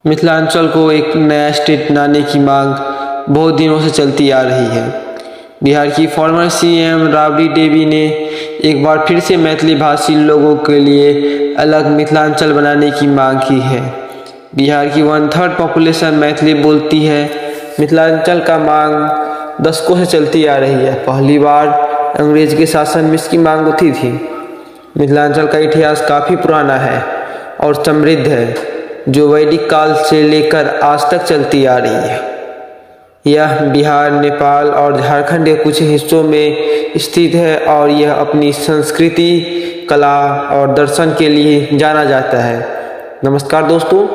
मिथिलांचल को एक नया स्टेट बनाने की मांग बहुत दिनों से चलती आ रही है। बिहार की फॉर्मर सीएम राबड़ी देवी ने एक बार फिर से मैथिली भाषी लोगों के लिए अलग मिथिलांचल बनाने की मांग की है। बिहार की 1/3 पॉपुलेशन मैथिली बोलती है। मिथिलांचल का मांग दशकों से चलती आ रही है। पहली बार अंग्रेज के शासन में इसकी मांग उठी थी। मिथिलांचल का इतिहास काफ़ी पुराना है और समृद्ध है, जो वैदिक काल से लेकर आज तक चलती आ रही है। यह बिहार, नेपाल और झारखंड के कुछ हिस्सों में स्थित है और यह अपनी संस्कृति, कला और दर्शन के लिए जाना जाता है। नमस्कार दोस्तों,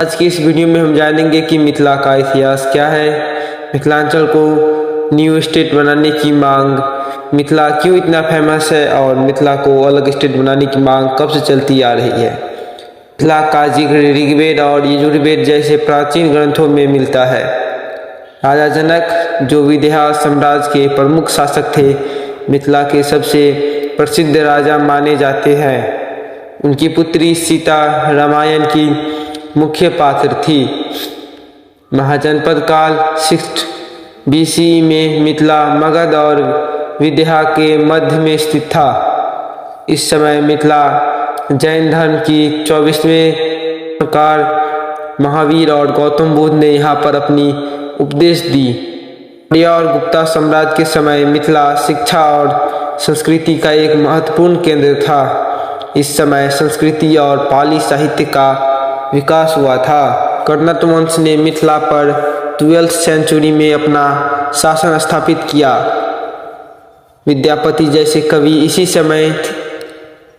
आज की इस वीडियो में हम जानेंगे कि मिथिला का इतिहास क्या है, मिथिलांचल को न्यू स्टेट बनाने की मांग, मिथिला क्यों इतना फेमस है और मिथिला को अलग स्टेट बनाने की मांग कब से चलती आ रही है। मिथिला का जिक्र ऋग्वेद और यजुर्वेद जैसे प्राचीन ग्रंथों में मिलता है। राजा जनक, जो विदेहा साम्राज्य के प्रमुख शासक थे, मिथिला के सबसे प्रसिद्ध राजा माने जाते हैं। उनकी पुत्री सीता रामायण की मुख्य पात्र थी। महाजनपद काल 6 BC में मिथिला मगध और विदेहा के मध्य में स्थित था। इस समय मिथिला जैन धर्म की 24वें प्रकार महावीर और गौतम बुद्ध ने यहाँ पर अपनी उपदेश दी। मौर्य और गुप्ता साम्राज्य के समय मिथिला शिक्षा और संस्कृति का एक महत्वपूर्ण केंद्र था। इस समय संस्कृति और पाली साहित्य का विकास हुआ था। कर्णत वंश ने मिथिला पर 12वीं सेंचुरी में अपना शासन स्थापित किया। विद्यापति जैसे कवि इसी समय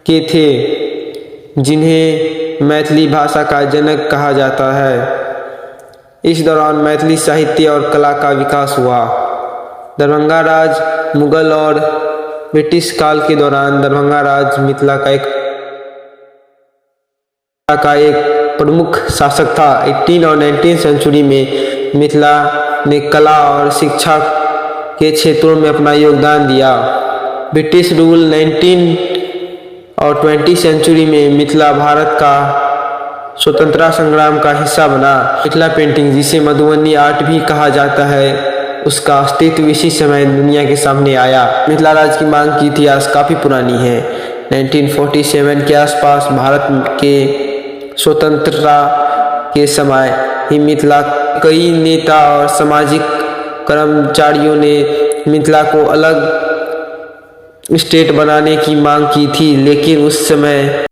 के थे, जिन्हें मैथिली भाषा का जनक कहा जाता है। इस दौरान मैथिली साहित्य और कला का विकास हुआ। दरभंगा राज, मुगल और ब्रिटिश काल के दौरान दरभंगा राज मिथिला का एक प्रमुख शासक था। 18 और 19 सेंचुरी में मिथिला ने कला और शिक्षा के क्षेत्रों में अपना योगदान दिया। ब्रिटिश रूल 19 और 20 सेंचुरी में मिथिला भारत का स्वतंत्रता संग्राम का हिस्सा बना। मिथिला पेंटिंग, जिसे मधुबनी आर्ट भी कहा जाता है, उसका अस्तित्व इसी समय दुनिया के सामने आया। मिथिला राज की मांग की इतिहास काफ़ी पुरानी है। 1947 के आसपास भारत के स्वतंत्रता के समय ही मिथिला कई नेता और सामाजिक कर्मचारियों ने मिथिला को अलग स्टेट बनाने की मांग की थी, लेकिन उस समय